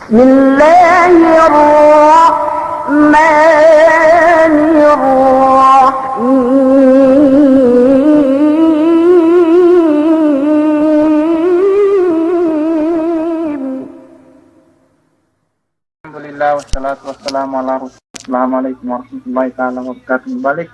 بسم الله الرحمن الرحيم. Alhamdulillah wassalatu wassalamu ala rasulillah. Assalamualaikum warahmatullahi taala wabarakatuh. Balik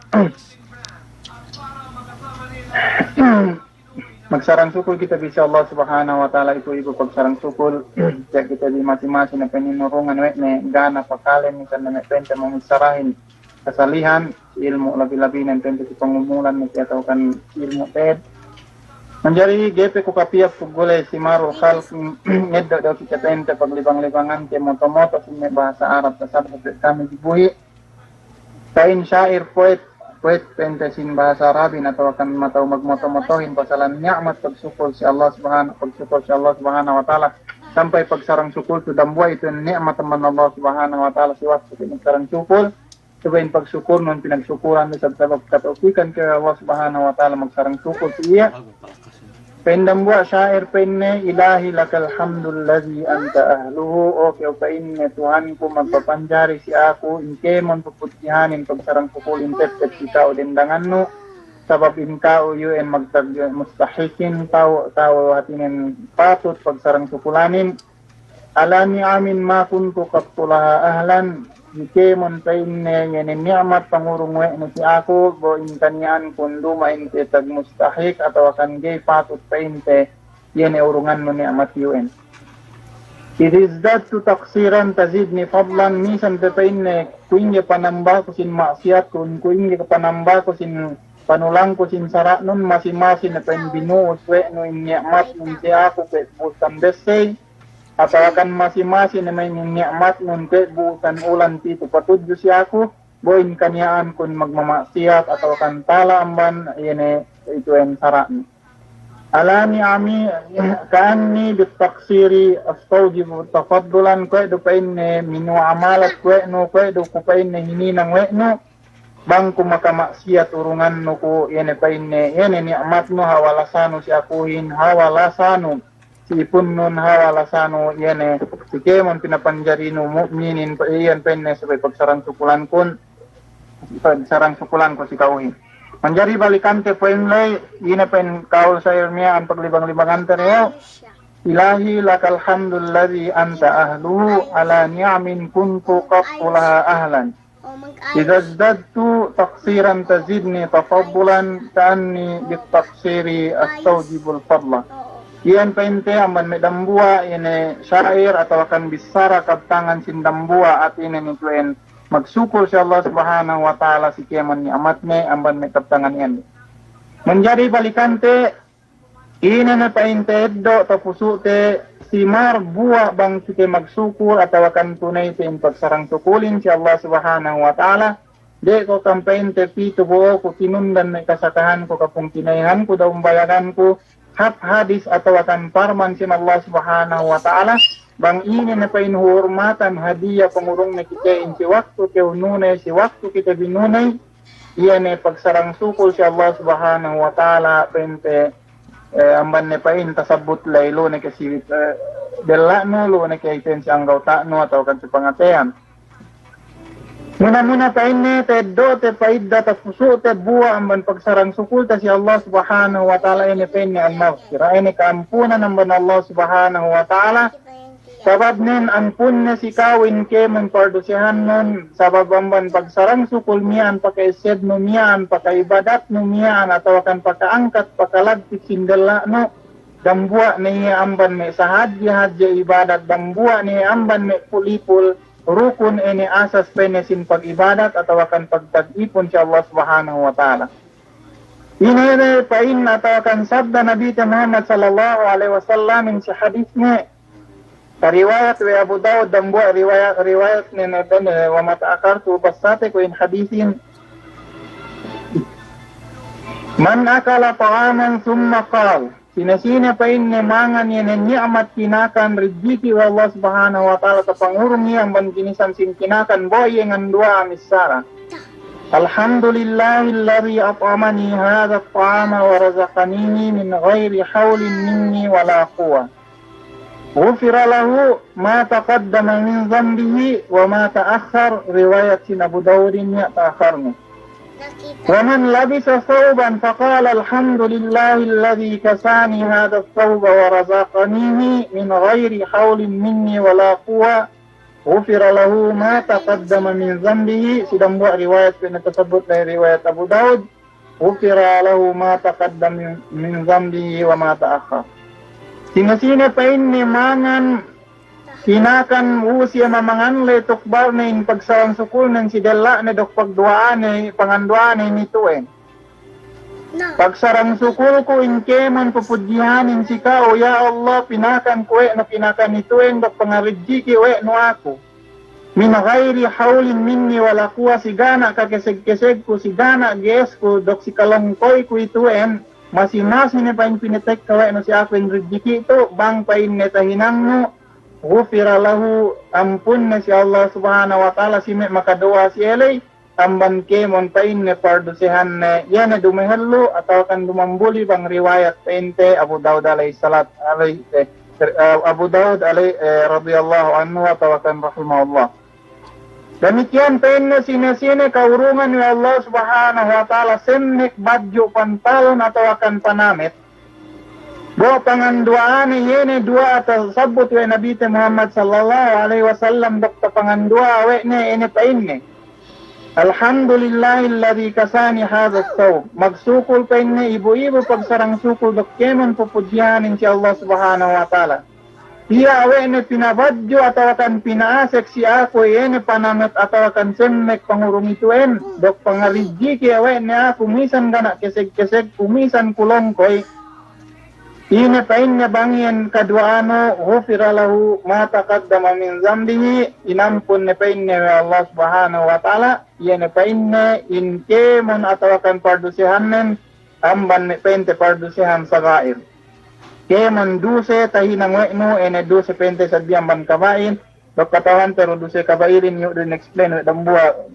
magsarang sukul kita bisa Allah subhanahu wa ta'ala ibu pagsarang sukul kaya kita di masing-masing na peninurungan ne gana pakalen kan na penta mengisarahin kesalihan ilmu labi-labinan penta si pangumulan ni atau kan ilmu ted menjadi GP ko kapiyak pugulay si Marul Khalf ngeddo daw kita penta paglibang-libangan kay moto-moto sa bahasa Arab kasabot kami dibuhi kain syair poet pentasin bahasa Arabin atau akan matau magmoto-motohin pasalan ni'mat pagsukul si Allah subhanahu wa ta'ala sampai pagsarang sukul tu dambuha itu ni'mat teman Allah subhanahu wa ta'ala si waktu pagsarang sukul sabayin pagsukur nun pinagsukuran sa sabab kataufikan kay Allah subhanahu wa ta'ala magsarang sukul si iya pendambuha syair penne ilahi lakal hamdul ladzi anta ahluhu o kaya painne Tuhan ko magpapanjari si ako inkemon puputihanin pagsarang sukul intep ikaw dindangan no sabab inkao yun magtag mustahikin tao hatinin patut pagsarang sukulanin alani amin ma kuntu kaptulaha ahlan ikemon painne yan ni'mat pangurungwe no si ako bo intanian kun lumain te tag mustahik atau akan gay patut painte yan urungan no ni'mat yun idizdad tu taksiran tazidni fadlan misan te painne kuinge panamba ko sin maksiat kuinge panamba ko sin panulang ko sin sara nun masing-masing na pain binuos we no ni'mat nun si ako pe busan desay atau akan masing-masing na may ni'mat nun ke buutan ulan tito patudyo siya ako boin kanyaan kun magmamaksiyat atau akan tala amban yene ito ang saraan alani ami kaanni bitaksiri astawjibu tafaddulan kwe do pain ne minu amalat kwe no kwe do kupain ne hininang we no bang kumakamasiyat urungan no ko yene pain ne yene ni'mat no hawalasano siya kuhin hawalasano ipun nun hawalasano yene sikemon pinapanjari no mu'minin pa iyan penne sabay pagsarang sukulan ko si kauhin manjari balikante penlay yene pen kaul sa irmiya ang paglibang-libangan teryo ilahi lakal hamdul ladzi anta ahluhu ala ni'amin kuntu qattulaha ahlan idazdadtu taksiran tazidni tafaddulan ka'anni bitaksiri astawjibul fadla iyan painte aman may dambua ine syair atau akan bisara kaptangan sin dambua at ine nituen magsukul si Allah subhanahu wa ta'ala si kiaman ni amatne amban may kaptangan yan menjadi balikante ine na painte eddo tapusute si mar buwa bang sike magsukul atau akan tunay tin pagsarang sukulin si Allah subhanahu wa ta'ala de ko kampainte pito buo ko tinundan may kasakahan ko kapung tinayhan ko daw bayagan ko hap hadis atau akan parman sin Allah subhanahu wa ta'ala bang ini na painhurmatan hadiah pengurung na kita si waktu keununay si waktu kita binunay iyan pagsarang sukul si Allah subhanahu wa ta'ala pente amban na pain tasabut laylo na kasi dela no lo na kaiten si anggaw ta no atau kan si pangatean muna pain te do te paidda ta puso te buwa amban pagsarang sukul ta si Allah subhanahu wa ta'ala ini pain ni al-maghfirah ini kaampunan amban Allah subhanahu wa ta'ala sabab nin ampun na si kawin ke mengpardusihan nun sabab amban pagsarang sukul miyan pakaised no miyan pakaibadat no miyan atau akan pakaangkat pakalagtik sindala no dambuwa ni amban me sahadya ibadat dambuwa ni amban me pulipul rukun ini asas penesin pag-ibadat atau akan pagtag-ipon si Allah subhanahu wa ta'ala. Ini pain atau akan sabda Nabi Muhammad sallallahu alaihi wasallam sa hadisnya. Riwayat wa Abu Dawud dan buat riwayat ni nadan wa mata'akar tu basate ko in hadisin. Man akala ta'aman summa qala sina-sina pa inne mangan yan ang ni'amat kinakan riziki wa Allah subhanahu wa ta'ala kapangurong niya ang kinisan sin kinakan boy ang dua amisara alhamdulillahilladzi at'amani hadha at-ta'ama wa razaqanihi min ghairi hawlin minni wala quwwa غفر له ما تقدم من ذنبه وما تأخر. Riwayat sin Abu Dawud niya تأخرني. ومن لبس ثوبا فقال الحمد لله الذي كساني هذا الثوب ورزقنيه من غير حول مني ولا قوة غفر له ما تقدم من ذنبه. Sudah buat riwayat yang tersebut dari riwayat Abu Daud. غفر له ما تقدم من ذنبه وما تأخر. Sina-sina pa inni mangan hinakan usia mamangan le tukbar na in pagsawang sukul ng si Dela na dok pagduaan na panganduaan na nituin. Pagsarang sukul ko in keman pupudyahanin si kao, ya Allah pinakan ko na pinakan nituin dok pangaridji ki no ako. Min ghairi hawlin minni wala kuwa si gana kakeseg-keseg ko si gana ges ko dok si kalangkoy ko ituin. Masing-masing na pa yung pinitek kawai no si ako yung ridjiki ito bang pa yung netahinang no. Ghufira lahu, ampun na si Allah subhanahu wa ta'ala si may makaduwa si Elay, amban kemon pain na pardusihan na yan na dumihallo atau kan dumambuli bang riwayat painte Abu Dawud alayhi salat Abu Dawud alayhi radiyallahu anhu atau kan rahimahullah. Demikian pain na sinasine kaurungan ni Allah subhanahu wa ta'ala semnek badyo pantalon atau akan panamit. Dua panganduaan yene dua atas sabut wa Nabi Muhammad sallallahu alaihi wasallam dokta pangandua we ne ene painne. Alhamdulillahilladzi kasani hadha as-sawb. Magsukul painne ibu-ibu pagsarang sukul dok kemon pupudyahan insya Allah subhanahu wa ta'ala. Iya we ne pinabadyo atau akan pinaasek si ako yene panamit atau akan semnek pangurung ituen dok pangaridji ki we ne ako misan gana keseg-keseg kumisan kulongkoy. Ina pain na bangyan kaduano ghufira lahu ma taqaddama min zambihi. Inampun na pain na Allah subhanahu wa ta'ala. Yan na pain na inke mon atawakan pardusihanen amban na pain te pardusihan sa gair. Kemon duse tahinang wekno ene duse pente sa diamban kabain. Dok katawan pero duse kabairin yung din explain dambua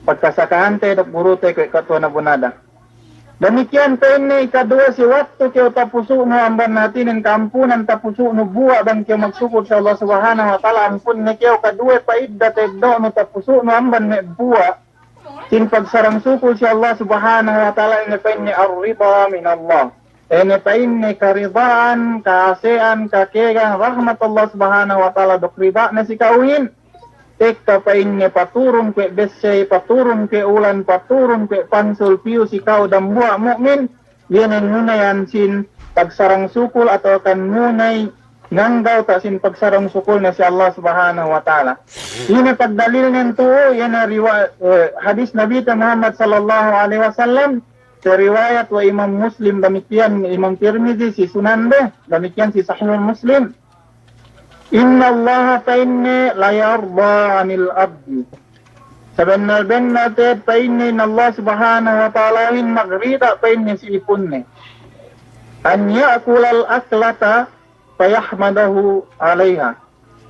pagkasakahante dok burute ko ikatwa na bunada. Demikian penne ikadua si waktu kau tapusu no amban natin ng kampunan tapusu no buwa bang kau magsukod sa Allah subhanahu wa ta'ala ampun na kau kadua paidda tegdo no tapusu no amban na buwa sin pagsarang sukod si Allah subhanahu wa ta'ala ina penne ar-rida min Allah ina penne karidaan kaasean kakegang rahmat Allah subhanahu wa ta'ala dok rida na si kauhin. Tekka pain niya paturun ke besay, paturun ke ulan, paturun ke pansul piu si kau dambua mukmin. Yan ang nunayan sin pagsarang sukul atau kan nunay nganggaw ta sin pagsarang sukul na si Allah subhanahu wa ta'ala. Yan ang pagdalil ng tuo, yan ang hadis Nabi Muhammad sallallahu alaihi wasallam. Sa riwayat wa Imam Muslim, demikian Imam Tirmidzi si Sunanbe, demikian si Sahih Muslim. Inna Allah painne la yarda anil abdi. Sebenar-benar painne Allah subhanahu wa ta'ala in magrida painne si ipunne. An ya'kulal aklata payahmadahu alaiha.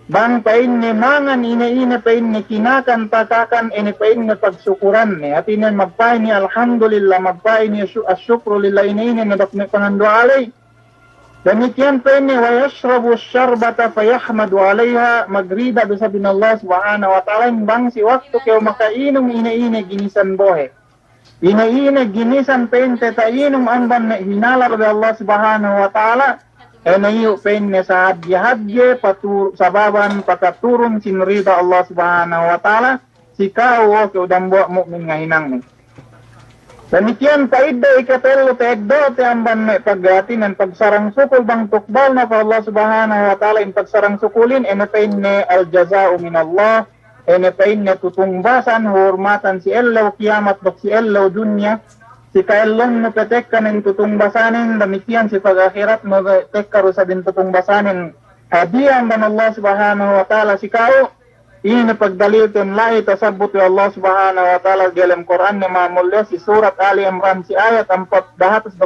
Bang painne mangan ina-ina painne kinakan takakan ine painne pagsukuran ne. At ina magpainne alhamdulillah magpainne asyukru lillah ina nadakne pangandoa alay. Demikian painne wa yashrabu syarbata fayahmadu alaiha magrida bisa bin Allah subhanahu wa ta'ala bang si waktu kau makainom ina-ina ginisan bohe. Ina-ina ginisan painte ta inom amban na hinalar bi Allah subhanahu wa ta'ala. Enayu painne sa hadye patur sababan pataturun sinrida Allah subhanahu wa ta'ala. Si kau kau dambo mukmin nga hinang ni. Demikian paidda ikatelo tegdo te amban may pagatinan pagsarang sukul bang tukbal na pa Allah subhanahu wa ta'ala in pagsarang sukulin ene painne al jaza'u min Allah ene painne tutungbasan hormatan si ellaw kiamat dok si ellaw dunya si kaellong no petekkan in tutungbasanin demikian si pag-akhirat no tekkaru sa din tutungbasanin hadiah ban Allah subhanahu wa ta'ala si kao. Ini pagdalitin lahi tasabut ya Allah subhanahu wa ta'ala dalam Quran na mamulya si surat Ali Imran si ayat 424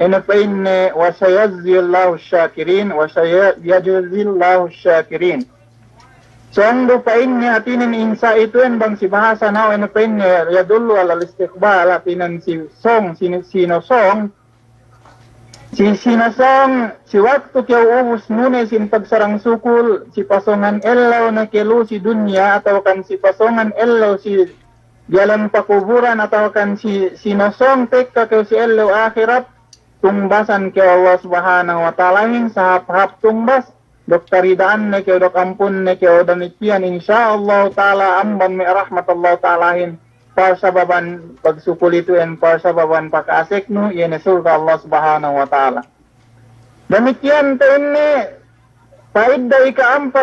ina pa inne wa sayazzillahu syakirin wa sayajzillahu syakirin. So ang do pa inne atinin insa ito bang si bahasa na ina pa inne yadullu ala istiqbal atinan si song sino song Si sinasang, si waktu kaya ubus nunay sin pagsarang sukul, si pasongan elaw na kelo si dunya, atau kan si pasongan elaw si jalan pakuburan, atau kan si sinasong teka kaya si elaw akhirat, tumbasan kaya Allah subhanahu wa ta'ala yung sa hap tumbas, dok taridaan na kaya dok ampun na kaya damikian, insyaallah ta'ala amban may rahmatullah ta'alahin, para sa baban pagsukul itu and para sa baban pakaasik no yan surga Allah subhanahu wa ta'ala. Demikian ini paidda ika-4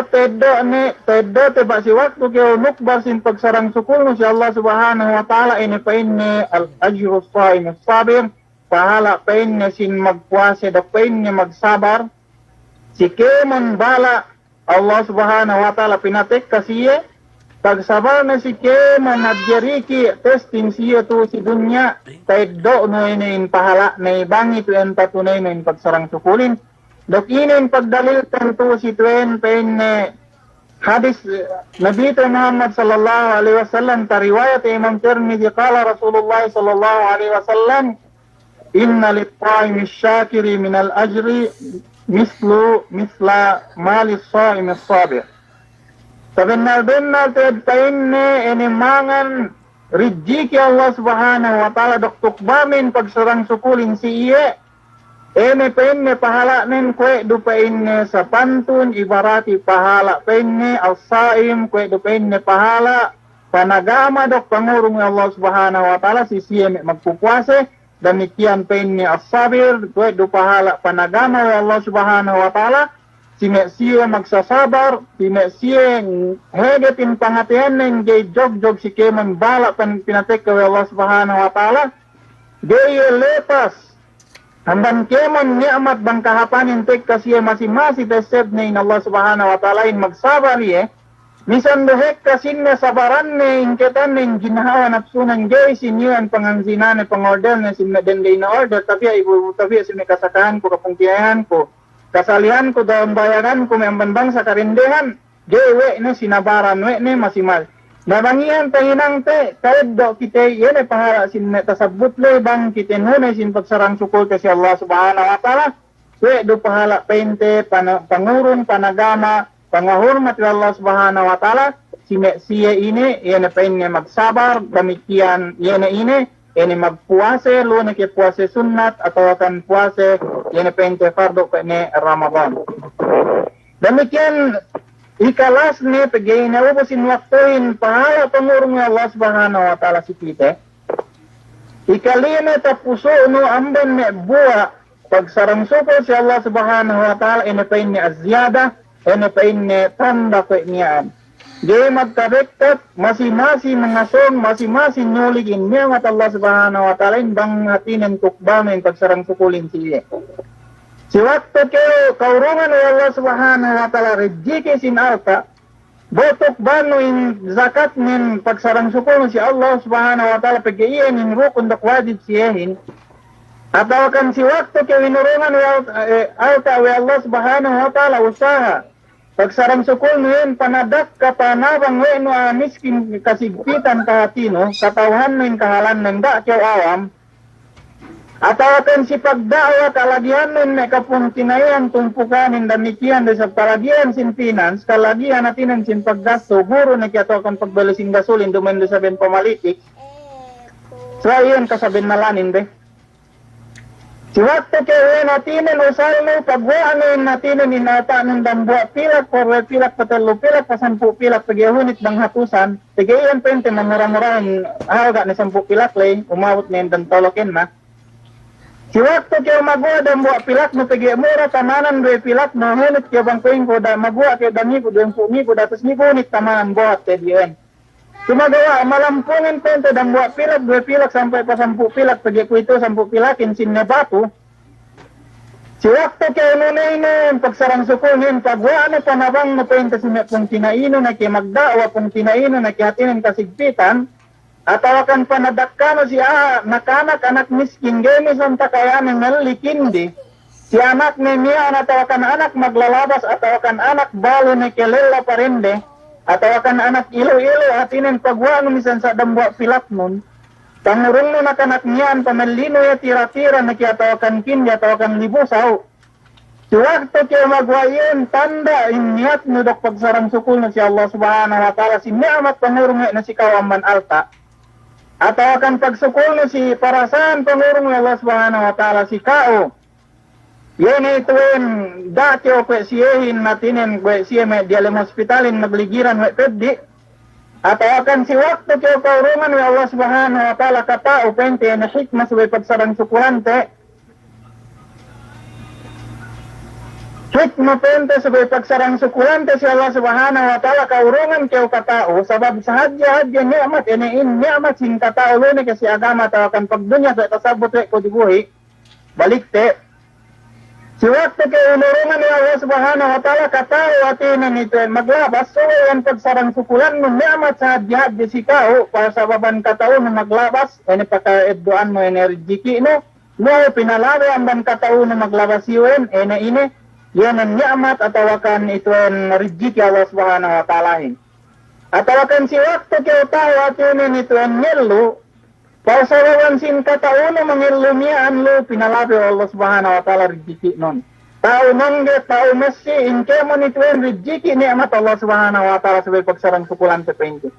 teddo teba si waktu kaya nukbar sin pagsarang sukul no si Allah subhanahu wa ta'ala ini pa ini al-ajru sa'im sabir pahala pa ini sin magpuase da pa ini magsabar si kemon bala Allah subhanahu wa ta'ala pinatek kasiye pagsabar na si Kema nagyariki testing siya to si dunya taiddo no inin pahala na ibangi to en patunay no in pagsarang sukulin dok inin pagdalil tanto si tuen pen hadis Nabi Muhammad sallallahu alaihi wasallam tariwayat Imam Tirmidzi qala Rasulullah sallallahu alaihi wasallam inna lit-ta'imi syakiri minal ajri misla malis sa'im as-sabir. Sebenar-benar tedpainne ini mangan rijiki Allah subhanahu wa ta'ala doktuk bamin pagsarang sukulin si iye ene penne pahala nen kwe dupainne sa pantun ibarati pahala penne al-saim kwe dupainne pahala panagama dok pangurung Allah subhanahu wa ta'ala si siye magpupuase demikian penne as-sabir kwe du pahala panagama Allah subhanahu wa ta'ala si siya magsasabar, si siya hegetin pangatian ng gay jog si keman bala pinatek kay Allah subhanahu wa ta'ala gay lepas hamban keman ni'mat bang kahapanin tek kasi masing-masing teseb na Allah subhanahu wa ta'ala in magsabar misan dohek kasin na sabaran na ingketan ng ginahawa napsunan gay sinyo ang pangansinan na pang-order na sinadeng gay na order tapi sinikasakahan ko kapungkiyahan ko kasalihan ko dalam bayaran ko may ambang sa karindehan gewe ne sinabaran we ne masimal nabangian tahinang te kaeddo kite yene pahala sin tasabut le bang kite nunay sin pagsarang sukul kasi Allah subhanahu wa ta'ala we do pahala pente pangurung panagama pangahormat Allah subhanahu wa ta'ala siya ini yene penne magsabar demikian yene ini magpuase lo na ke puase sunnat atau akan puase ini pente fardo ne Ramadan. Demikian ikalas ni pagay na ubusin waktuin pahala pangurong Allah subhanahu wa ta'ala si kita. Ikalina tapuso no amban me buwa pagsarang suko si Allah subhanahu wa ta'ala ini penne azyada ini penne tanda ko niyan. Di magkabektat, masing-masing mengasong, masing-masing nyuligin niya at Allah subhanahu wa ta'ala bang hatinin tukbamin pagsarang sukulin siya. Si waktu kayo kaurungan ni Allah subhanahu wa ta'ala rejiki sin arta, botok bano in zakat nin pagsarang sukulin si Allah subhanahu wa ta'ala pag-iyan in rukun dak wajib siyahin, at awakan si waktu kayo inurungan ni arta wa Allah subhanahu wa ta'ala usaha, pagsarang sukul ngayon, panadak ka panabang ngayon miskin kasigpitan kahatino, katawhan ngayon kahalan ng dakyaw awam, at awakan si pagdawa kalagihan ngayon may kapuntinayang tumpukanin damikian sa kalagihan sin finance, kalagihan natin sin paggasto, guro na kiyatawakan pagbali sin gasolin, dumendo sa ben pamalitik, so ayun kasabin nalanin be. Si waktu kaya natinin usal mo, pagwaan natinin inata ng dambuwa pilak, forward pilak, patalo pilak, pasampu pilak, pagyahunit ng hatusan, tigayan pente, mamura-murahan, haga ni sampu pilak lay, umawot na yung dantolokin na. Si waktu kaya magwa dambuwa pilak, no pagyamura, tamanan doy pilak, no hunit kaya bangkuin ko, magwa kaya dami ko, doon pumi ko, datos ni hunit tamanan buhat, tediyan. Sumagawa, malampungin pente dan buat pilak, 2 pilak sampai pasampu pilak, pergi ku itu sampu pilakin sinne batu. Si waktu kaya nunainin, pagsarang sukunin, pagwaan na panabang na pente sinne pong tinaino na kaya magdawa pong tinaino na kaya hatinin kasigpitan, at awakan panadakkano si nakanak anak miskin, gemis ang takayan ng nalikindi. Si anak ni Mia at awakan anak maglalabas at awakan anak balo na kilela parinde, atau akan anak ilo-ilo atinin pagwaan misan sa dambuwa pilak nun, Pangurung no nakanak niyan, pamalino ya tira-tira na kiyatawakan kin, yatawakan libusaw. Suwakto kayo magwayon, tanda, inyat no dok pagsarang sukul na si Allah subhanahu wa ta'ala, si ni'amat pangurung na si kawaman alta. Atawakan pagsukul no si parasan pangurung na Allah subhanahu wa ta'ala, si kao. Yan ito yung dati o kwesiyehin natinin, kwesiyeme dialim hospitalin, nagligiran, pwede. At akan si waktu kayo kaurungan ni Allah subhanahu wa ta'ala katao pente na hikmah sa pagsarang sukulante. Hikmah pente sa pagsarang sukulante si Allah subhanahu wa ta'ala kaurungan kayo katao. Sabab sa hadya ni'amat, ni'amat sing katao lune kasi agama tawakan pagdunya sa tasabot ko dibuhi. Balikte. Si waktu kayo inurungan ni Allah subhanahu wa ta'ala katao atinan ito maglabas so yan pagsarang sukulan mo ni'amat sa hadya si kao para sa baban katao na maglabas ini pakaeddoan mo enerjiki no pinalawi ang ban katao na maglabas yun ini yan ang ni'amat atawakan ito ang rijiki Allah subhanahu wa ta'ala atawakan si waktu kayo tao atinan ito ang nilo para sa baban sin katao na mangilumiyaan lo pinalawi Allah subhanahu wa ta'ala rijiki nun tao mangge, tao masi, inkemo nito yung rijiki ni'amat Allah subhanahu wa ta'ala sabay pagsarang sukulan sa pente.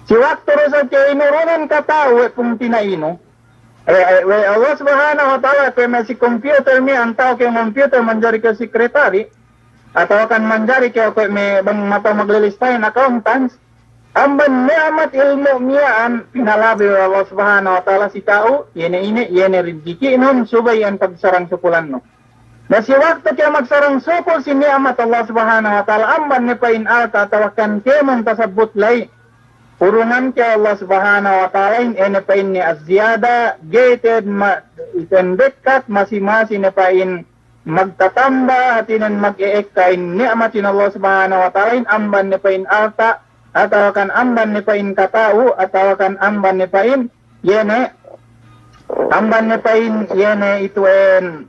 Si waktu rasa kaya inurunan ka tao, kung tinaino, Allah subhanahu wa ta'ala, kaya may si computer mi, ang tao kaya computer, manjari ka sekretary, atau kan manjari kaya may bang mata maglilistahin accountants, amban ni'amat ilmu miyaan, pinalabi Allah subhanahu wa ta'ala si tao, yene rijiki nun, subay ang pagsarang sukulan no. Na si waktu kaya magsarang sukul si ni'amat Allah subhanahu wa ta'ala amban ni pain alta tawakan kemon tasabut lay urungan kaya Allah subhanahu wa ta'ala ene pain ni azyada gated itendekat masing-masing ni pain magtatamba hatinan mag-eekkain ni'amatin Allah subhanahu wa ta'ala amban ni pain alta atawakan amban ni pain katao atawakan amban ni pain yene amban ni pain yene ituen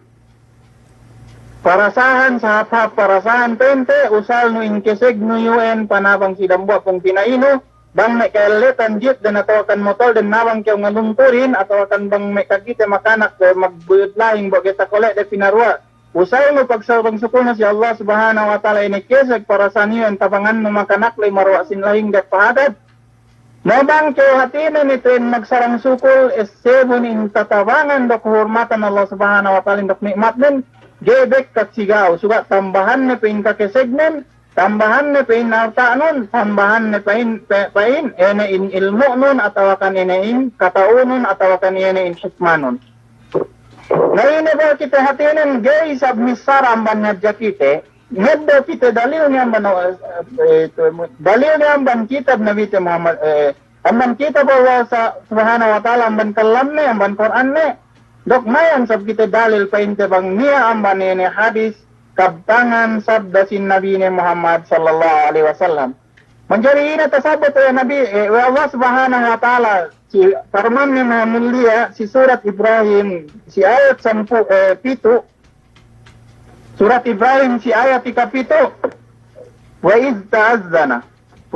parasahan sa hap parasahan pente usal no inkeseg no yuen panabang sidambua pong pinaino bang may kaeletan jit dan atawakan motol dan nawang kayo ngalungkurin atawakan bang may kagite makanak magbuyot lahing bagay sa kole de pinarua usal no pagsabang sukul na si Allah subhanahu wa ta'ala inikeseg parasahan yun tabangan no makanak lay marwa sinlahing dek pahadad nabang kayo hatinan ito yung magsarang sukul is sebon in tatabangan dok hormatan Allah subhanahu wa ta'ala dok nikmat din gebek kat sigaw, sugat tambahan na pain kakesegnen, tambahan na pain narta nun, tambahan na pain, ene in ilmu nun, atawakan ene in katao nun, atawakan ene in hikmah nun. Ngayon ba kita hatinan, gay sabmisar amban nadya kite, ngeddo kita dalil niya amban, dalil niya amban kitab na bite Muhammad, amban kitab Allah subhanahu wa ta'ala, amban kalam ne, amban Quran ne, dok mayan sab kita dalil painte bang niya amban ni hadis kabtangan sabda sin Nabi ni Muhammad sallallahu alaihi wasallam. Menjadi ina tasabut ya Nabi Allah subhanahu wa ta'ala si firman ni mulia si surat Ibrahim si ayat 7 surat Ibrahim si ayat 37 wa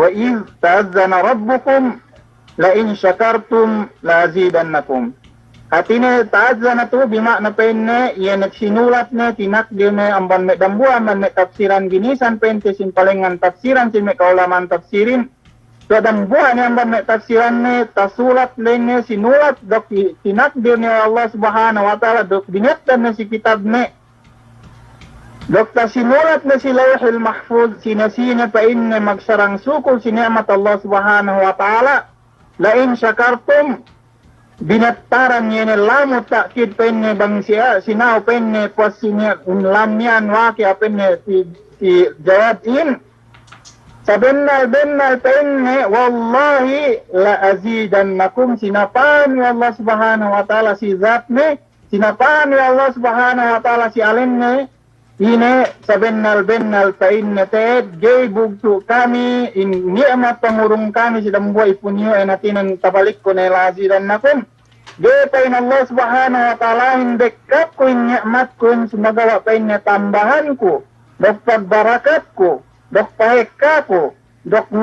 iz ta'azzana rabbukum la in syakartum la azidannakum. At ini ta'adza na to, bima na penne, yan nagsinulat na, tinakdir na, amban may dambuan, man may tafsiran ginisan, pente sin palengan tafsiran, sin may kaulaman tafsirin. So dambuan na, amban may tafsiran na, tasulat na, sinulat, dok tinakdir na Allah subhanahu wa ta'ala, dok binektan na si kitab na. Dok ta sinulat na si lawhil mahfuz, sinasina pa inne magsarang sukul, siniamat Allah subhanahu wa ta'ala, lain syakartum, binataran niya lamot takkid penne bang siya sinaw penne pas sinya lamyan waki penne si jawab in sabennal penne wallahi la azidannakum sinapan ni Allah subhanahu wa ta'ala si zatne sinapan ni Allah subhanahu wa ta'ala si alenne ine sabennal penne ted gay bugtu kami in ni'mat pangurung kami si dambuay punyo ay natinan tabalik ko na azidannakum Gepain Allah subhanahu wa ta'ala hindi kat ko yung ni'mat ko yung sumagawa pa yung tambahan ko, dok pagbarakat ko, dok paheka ko, dok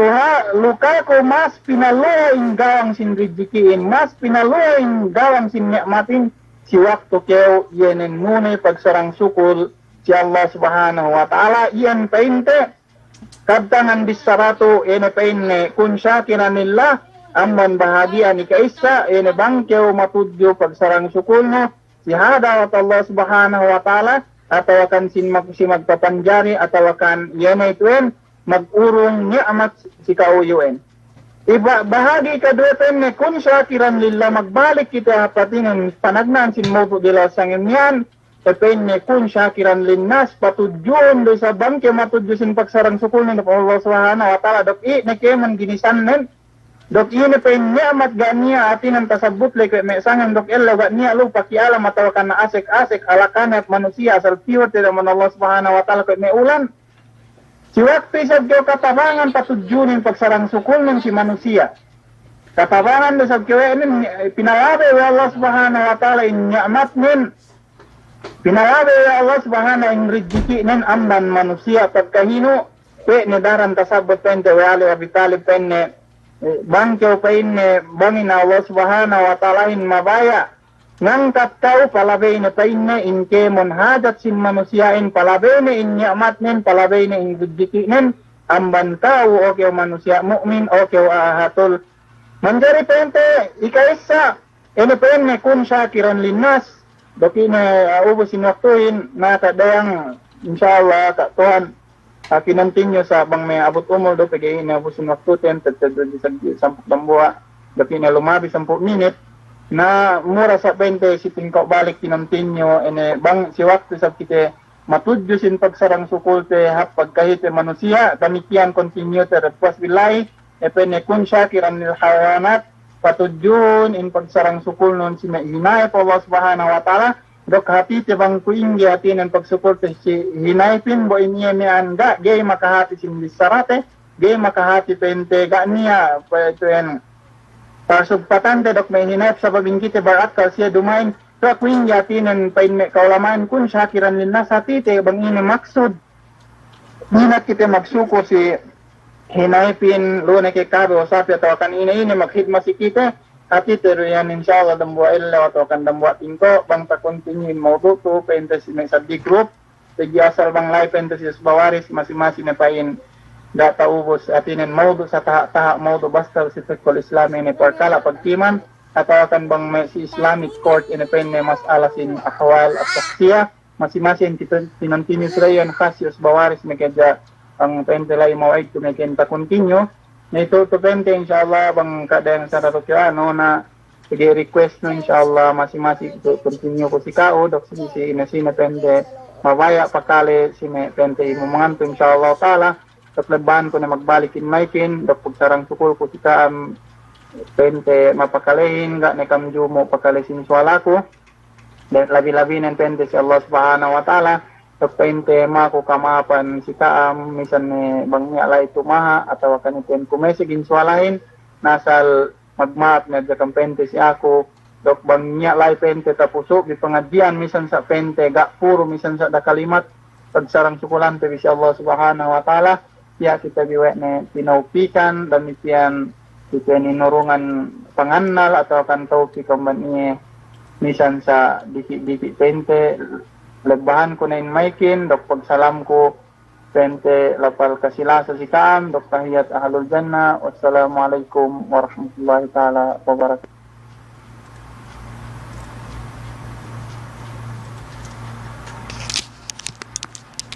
luka ko mas pinaluin gawang sin rijikiin, mas pinaluin gawang sin nikmatin si waktu keo yenen ngunay pagsarang sukul si Allah subhanahu wa ta'ala iyan painte kabtangan bisaratu ene paine kun syakiran lillah amman bahagia ni kaisa ene bangkeo matudyo pagsarang sukulno si hada wa Allah subhanahu wa ta'ala atau akan si magpapanjari atau akan yene ituen mag-urong ni'amat si kauyuin. Iba bahagi kadua ne kun syakiran lillah magbalik kita patingan panagnan sin mo dila sangin yan ne kun syakiran linnas patudyon do sa bangke matudyosin pagsarang sukul ni Allah subhanahu wa ta'ala dok i nekeman ginisan nen dok i ne pen ni'amat ganiya atinan tasabut le kay me sangan dok ella ganiya lu pakialam atau kana asik-asik alakanat manusia asal pure tidak man Allah subhanahu wa ta'ala kay me ulan. Si waktu isab kyo katabangan patudjunin pagsarang sukul ng si manusia. Katabangan do sab kyo pinalabe wa Allah subhanahu wa ta'ala in ni'mat nin. Pinalabe wa Allah subhanahu in rizki nin amdan manusia pagkahino pe nedaran tasabot pente wa ali abitalib penne bangkyo pa inne bangin Allah subhanahu wa ta'ala in mabaya. Ngangkat tau palabay na painne in kemon hajat sin manusiain palabay na in ni'mat nin palabay na in gudiki nin amban tau o kyo manusia mu'min o kyo ahatul manjari pente ikaisa ene penne kun syakiran linnas doki na ubusin waktuin na kadayang insyaallah ka Tuhan kinantinyo sa bang may abot umol do pagay na ubusin waktu ten tatad di sampuk dambuha doki na lumabi 10 minit na mura sa 20 si tingkaw balik kinantinyo ene bang si waktu sa kite matudyo sin pagsarang sukul te hapag kahit manusia damikian continue te repuas bilay epene kun syakiran lil hawanat patudyon in pagsarang sukul non si hinay po Allah subhanahu wa ta'ala dok hati te bang kuinggi hati ng pagsukul te si hinay pin bo iniya ni anda gay makahati sin bisarate gay makahati pente ga niya ito yan pasugpatan te dok may hinayap sa babingkite barat kal siya dumain so kuin yatinan pain me kaulaman kun syakiran linnas hati te bang ini maksud minat kita magsuko si hinaypin luna ke kabe o sapi atau akan ini maghidma si kita hati te yan insyaallah dambua illa atau akan dambua tingko bang ta continue maudu to pente si may sabdi group tegi asal bang live pente si bawaris masing-masing na pain data ubos atinin maudu sa taha maudu basta si Fiqhul Islami ni perkala pagtiman atau akan bang may si Islamic Court ini pen may mas alasin ahwal at taksiya masing-masing kita tinantinis rayon khasios bawaris may kadya ang pente lay mawait kung may kenta continue na ito to pente inshallah bang kadang sa ano na request no inshallah masing-masing ito continue ko si kao dok si inasina pente mabaya pakale si pente mumanganto inshallah ta'ala tatlaban ko na magbalikin maikin dok pagsarang sukul ko sika pente mapakalehin ga nekamju mo pakalesin swala ko dan labi-labi ng pente si Allah subhanahu wa ta'ala dok pente mako kamapan sika misan ni bangnya lay tumaha atau kanitin kumesigin swalahin nasal magmaat na jakang pente si ako dok bangnya lay pente tapusok di pengajian misan sa pente ga puro misan sa dakalimat pagsarang sukulante si Allah subhanahu wa ta'ala ya kita biwek ne pinaupikan demikian kita ninurungan pangannal atau akan taupi kembali misan sa dikit-dikit pente legbahan ko na in maikin dok pagsalam ko pente lapal kasilasa si kaam dok tahiyat ahlul jannah wassalamualaikum warahmatullahi taala wabarakatuh.